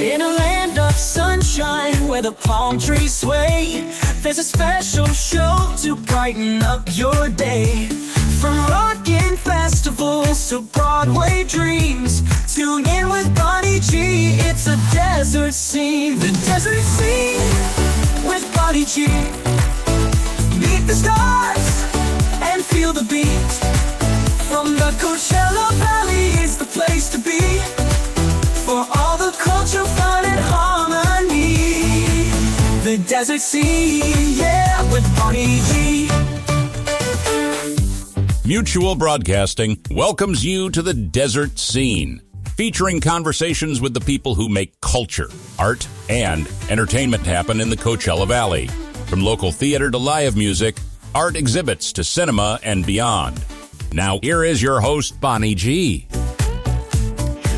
In a land of sunshine where the palm trees sway, there's a special show to brighten up your day. From rockin' festivals to Broadway dreams, tune in with Bonnie G. It's a desert scene, the desert scene with Bonnie G. Meet the stars and feel the beat. From the Coachella Valley is the place to be, for all the culture, fun, and harmony. The desert scene, yeah, with Bonnie G. Mutual Broadcasting welcomes you to the Desert Scene, featuring conversations with the people who make culture, art, and entertainment happen in the Coachella Valley. From local theater to live music, art exhibits to cinema and beyond. Now, here is your host, Bonnie G.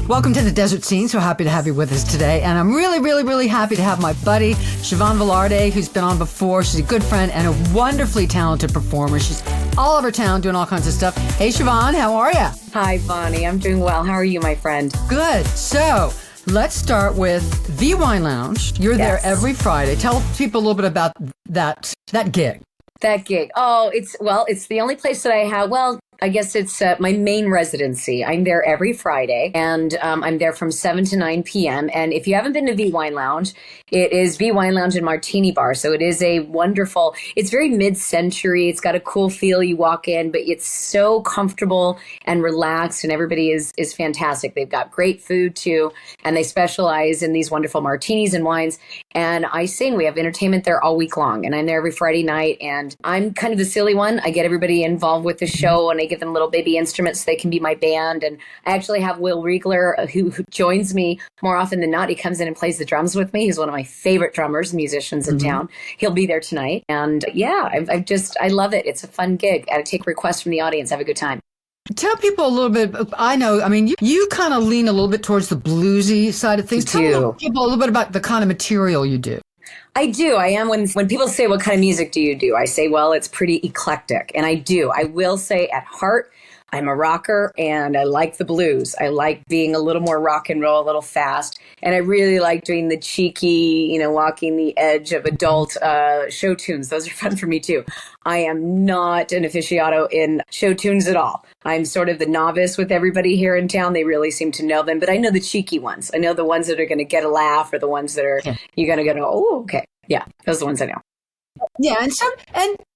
Welcome to the Desert Scene. So happy to have you with us today. And I'm really happy to have my buddy, Siobhan Velardé, who's been on before. She's a good friend and a wonderfully talented performer. She's all over town doing all kinds of stuff. Hey, Siobhan, how are you? Hi, Bonnie. I'm doing well. How are you, my friend? Good. So let's start with the Wine Lounge. You're there every Friday. Tell people a little bit about that gig. That gig. Oh, it's the only place that I have. Well, I guess it's my main residency. I'm there every Friday, and I'm there from 7 to 9 p.m. And if you haven't been to V Wine Lounge, it is V Wine Lounge and Martini Bar. So it is a wonderful, it's very mid-century. It's got a cool feel. You walk in, but it's so comfortable and relaxed, and everybody is fantastic. They've got great food too, and they specialize in these wonderful martinis and wines. And I sing. We have entertainment there all week long, and I'm there every Friday night, and I'm kind of the silly one. I get everybody involved with the show, and I give them little baby instruments so they can be my band. And I actually have Will Riegler, who joins me more often than not. He comes in and plays the drums with me. He's one of my favorite drummers, musicians in town. He'll be there tonight. And yeah, I love it. It's a fun gig. I take requests from the audience. Have a good time. Tell people a little bit. You kind of lean a little bit towards the bluesy side of things. Tell people a little bit about the kind of material you do. I do. I am. When people say, what kind of music do you do? I say, well, it's pretty eclectic. And I do. I will say at heart, I'm a rocker, and I like the blues. I like being a little more rock and roll, a little fast. And I really like doing the cheeky, walking the edge of adult show tunes. Those are fun for me too. I am not an aficionado in show tunes at all. I'm sort of the novice with everybody here in town. They really seem to know them, but I know the cheeky ones. I know the ones that are going to get a laugh, or the ones that are you're going to go, oh, okay, yeah, those are the ones I know. Yeah, and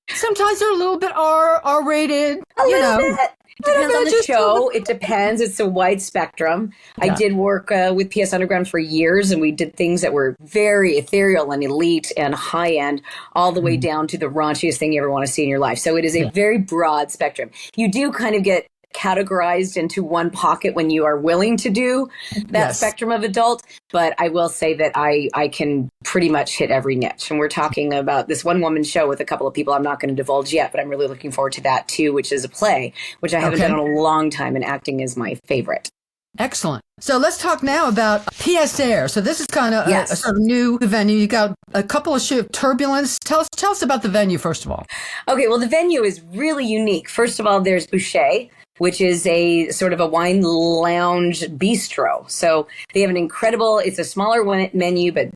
sometimes they're a little bit R-rated. A little bit. It depends on the show. It depends. It's a wide spectrum. Yeah. I did work with PS Underground for years, and we did things that were very ethereal and elite and high end, all the way down to the raunchiest thing you ever want to see in your life. So it is a very broad spectrum. You do kind of get categorized into one pocket when you are willing to do that spectrum of adult. But I will say that I can pretty much hit every niche. And we're talking about this one woman show with a couple of people I'm not going to divulge yet, but I'm really looking forward to that too, which is a play, which I haven't done in a long time, and acting is my favorite. Excellent. So let's talk now about PSAir. So this is kind of a sort of new venue. You got a couple of shows, Turbulence. Tell us about the venue, first of all. Okay, well, the venue is really unique. First of all, there's Boucher, which is a sort of a wine lounge bistro. So they have it's a smaller menu, but,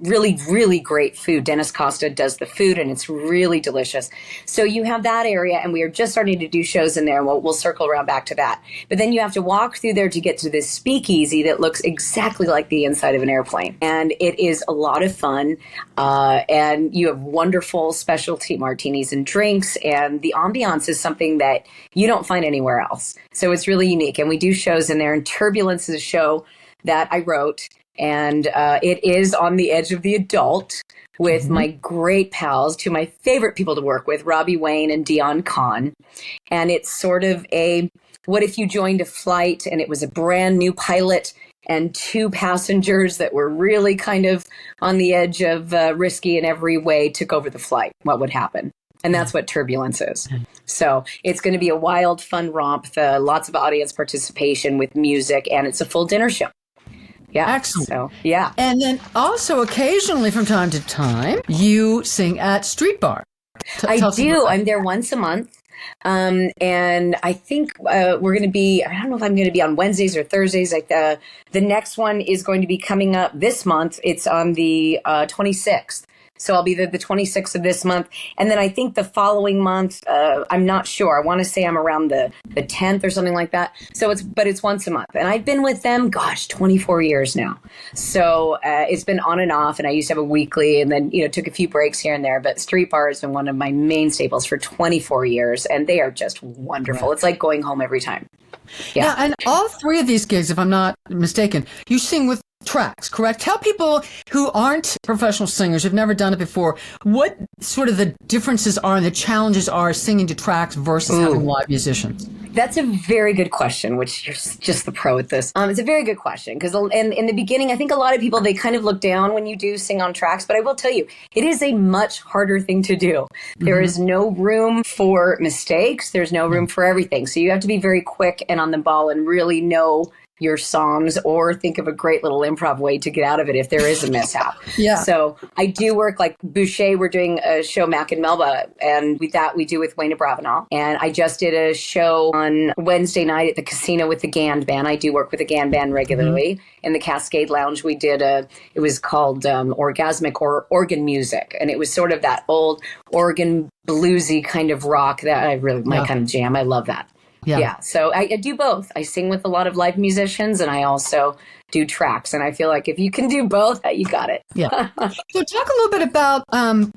really great food. Dennis Costa does the food, and it's really delicious. So you have that area, and we are just starting to do shows in there, and we'll circle around back to that. But then you have to walk through there to get to this speakeasy that looks exactly like the inside of an airplane. And it is a lot of fun. And you have wonderful specialty martinis and drinks, and the ambiance is something that you don't find anywhere else. So it's really unique. And we do shows in there, and Turbulence is a show that I wrote. And it is on the edge of the adult with my great pals, two of my favorite people to work with, Robbie Wayne and Dion Kahn. And it's sort of what if you joined a flight and it was a brand new pilot and two passengers that were really kind of on the edge of risky in every way took over the flight? What would happen? And that's what Turbulence is. So it's going to be a wild, fun romp, lots of audience participation with music, and it's a full dinner show. Yeah. Excellent. So, yeah. And then also occasionally from time to time, you sing at Street Bar. I do. I'm there once a month. And I think we're going to be, I don't know if I'm going to be on Wednesdays or Thursdays. Like the next one is going to be coming up this month. It's on the 26th. So I'll be the 26th of this month. And then I think the following month, I'm not sure. I want to say I'm around the 10th or something like that. So it's once a month. And I've been with them, 24 years now. So it's been on and off. And I used to have a weekly and then, took a few breaks here and there. But Street Bar has been one of my main staples for 24 years. And they are just wonderful. It's like going home every time. Yeah. And all three of these gigs, if I'm not mistaken, you sing with tracks, correct? Tell people who aren't professional singers, who've never done it before, what sort of the differences are and the challenges are singing to tracks versus having live musicians. That's a very good question, which you're just the pro at this. It's a very good question because in the beginning, I think a lot of people, they kind of look down when you do sing on tracks, but I will tell you, it is a much harder thing to do. There is no room for mistakes. There's no room for everything. So you have to be very quick and on the ball and really know your songs or think of a great little improv way to get out of it if there is a mishap. Yeah. So I do work like Boucher. We're doing a show, Mac and Melba, and we do with Wayne Abravanel. And I just did a show on Wednesday night at the casino with the Gand Band. I do work with the Gand Band regularly. In the Cascade Lounge, we did it was called Orgasmic or Organ Music. And it was sort of that old organ bluesy kind of rock that I really, my kind of jam. I love that. Yeah. So I do both. I sing with a lot of live musicians and I also do tracks. And I feel like if you can do both, you got it. Yeah. So talk a little bit about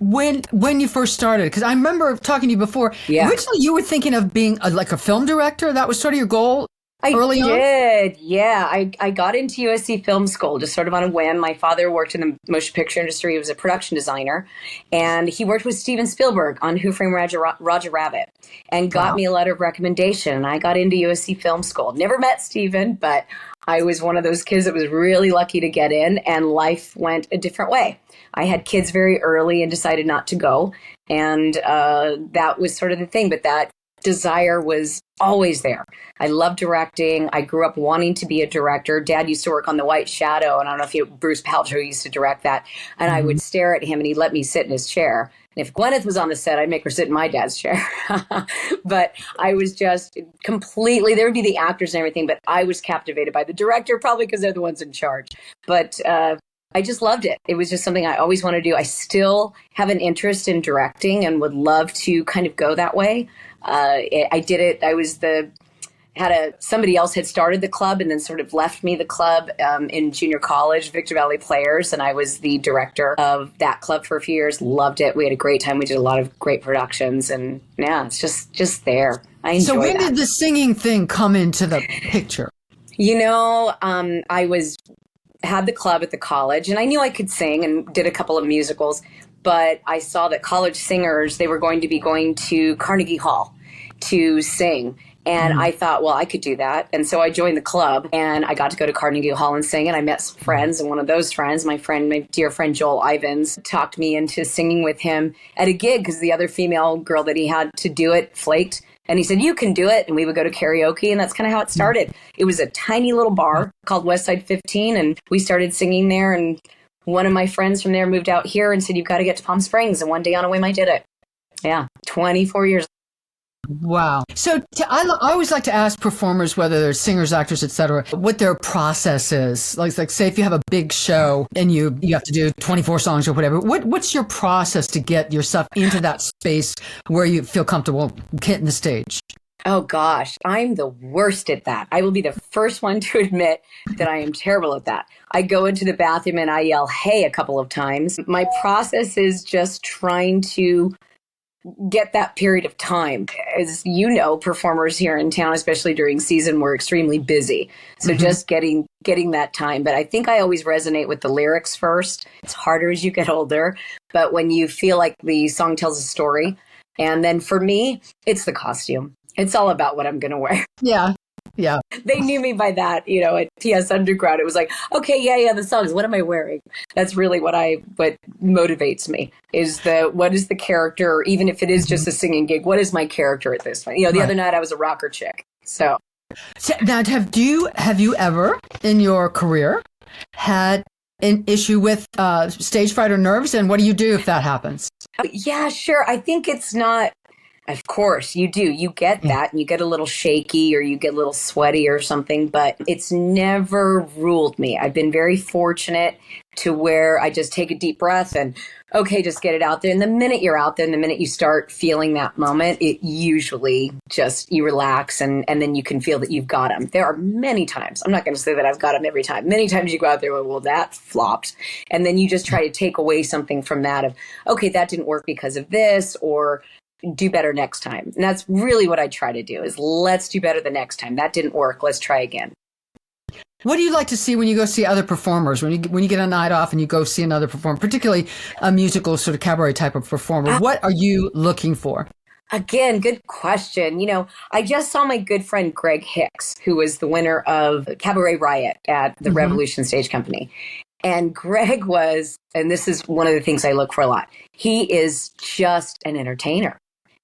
when you first started, because I remember talking to you before. Yeah. Originally, you were thinking of being like a film director. That was sort of your goal. I early did. on? Yeah. I got into USC Film School just sort of on a whim. My father worked in the motion picture industry. He was a production designer. And he worked with Steven Spielberg on Who Framed Roger Rabbit and got me a letter of recommendation. And I got into USC Film School. Never met Steven, but I was one of those kids that was really lucky to get in. And life went a different way. I had kids very early and decided not to go. And that was sort of the thing. But that desire was always there. I love directing. I grew up wanting to be a director. Dad used to work on The White Shadow, and I don't know if Bruce Paltrow used to direct that. And I would stare at him, and he'd let me sit in his chair. And if Gwyneth was on the set, I'd make her sit in my dad's chair. But I was just completely, there would be the actors and everything, but I was captivated by the director, probably because they're the ones in charge. But I just loved it. It was just something I always want to do. I still have an interest in directing and would love to kind of go that way. I did it. Somebody else had started the club and then sort of left me the club in junior college, Victor Valley Players. And I was the director of that club for a few years. Loved it. We had a great time. We did a lot of great productions. And yeah, it's just there. I enjoy So when that. did the singing thing come into the picture? I had the club at the college and I knew I could sing and did a couple of musicals. But I saw that college singers, they were going to be going to Carnegie Hall to sing. And I thought, well, I could do that. And so I joined the club and I got to go to Carnegie Hall and sing. And I met some friends. And one of those friends, my dear friend Joel Ivins, talked me into singing with him at a gig because the other female girl that he had to do it flaked. And he said, you can do it. And we would go to karaoke. And that's kind of how it started. It was a tiny little bar called Westside 15. And we started singing there. And one of my friends from there moved out here and said, you've got to get to Palm Springs. And one day on a whim, I did it. Yeah, 24 years. Wow. So I always like to ask performers, whether they're singers, actors, etc., what their process is. Like say if you have a big show and you have to do 24 songs or whatever, what's your process to get yourself into that space where you feel comfortable hitting the stage? Oh, gosh, I'm the worst at that. I will be the first one to admit that I am terrible at that. I go into the bathroom and I yell, hey, a couple of times. My process is just trying to get that period of time. As you know, performers here in town, especially during season, we're extremely busy. So just getting that time. But I think I always resonate with the lyrics first. It's harder as you get older. But when you feel like the song tells a story, and then for me, it's the costume. It's all about what I'm going to wear. Yeah. Yeah. They knew me by that, at PS Underground. It was like, okay, yeah, the songs. What am I wearing? That's really what motivates me is what is the character, even if it is just a singing gig, what is my character at this point? The other night I was a rocker chick. So now have you ever in your career had an issue with stage fright or nerves? And what do you do if that happens? Yeah, sure. I think it's not. Of course, you do. You get that, and you get a little shaky or you get a little sweaty or something, but it's never ruled me. I've been very fortunate to where I just take a deep breath and, okay, just get it out there. And the minute you're out there, and the minute you start feeling that moment, it usually just, you relax and then you can feel that you've got them. There are many times, I'm not going to say that I've got them every time. Many times you go out there, well, that flopped. And then you just try to take away something from that of, okay, that didn't work because of this, or do better next time. And that's really what I try to do is let's do better the next time. That didn't work. Let's try again. What do you like to see when you go see other performers, when you get a night off and you go see another performer, particularly a musical sort of cabaret type of performer? What are you looking for? Again, good question. I just saw my good friend Greg Hicks, who was the winner of Cabaret Riot at the Revolution Stage Company. And Greg was, and this is one of the things I look for a lot, he is just an entertainer.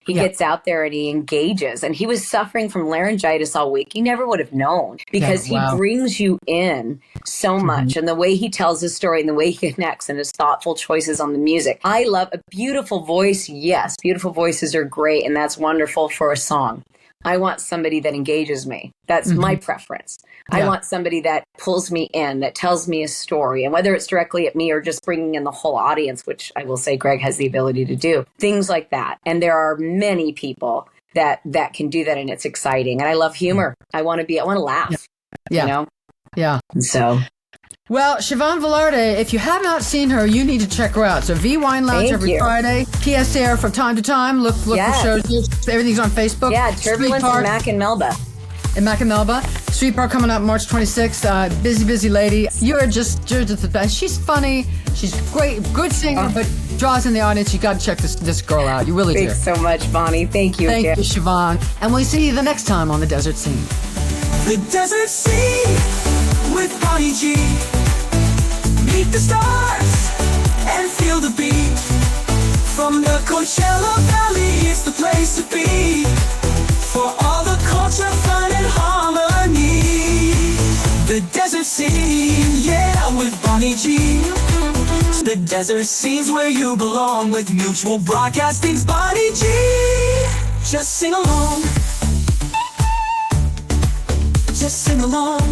He gets out there and he engages. And he was suffering from laryngitis all week. You never would have known because he brings you in so much. And the way he tells his story and the way he connects and his thoughtful choices on the music. I love a beautiful voice. Yes, beautiful voices are great. And that's wonderful for a song. I want somebody that engages me. That's my preference. I want somebody that pulls me in, that tells me a story. And whether it's directly at me or just bringing in the whole audience, which I will say Greg has the ability to do, things like that. And there are many people that can do that, and it's exciting. And I love humor. I want to laugh. Yeah. So. Well, Siobhan Velardé, if you have not seen her, you need to check her out. So V Wine Lounge every Friday, PSAir from time to time. Look for shows. Everything's on Facebook. Yeah, Turbulence in Mac and Melba. In Mac and Melba. Street Bar coming up March 26th. Busy lady. You're just the best. She's funny. She's great, good singer, but draws in the audience. You got to check this girl out. You really do. Thanks so much, Bonnie. Thank you. Thank you, Siobhan. And we'll see you the next time on The Desert Scene. The Desert Scene with Bonnie G. Meet the stars and feel the beat. From the Coachella Valley, it's the place to be. For all the culture, fun, and harmony. The Desert Scene, yeah, with Bonnie G. The Desert Scene's where you belong with Mutual Broadcasting's Bonnie G. Just sing along. Just sing along.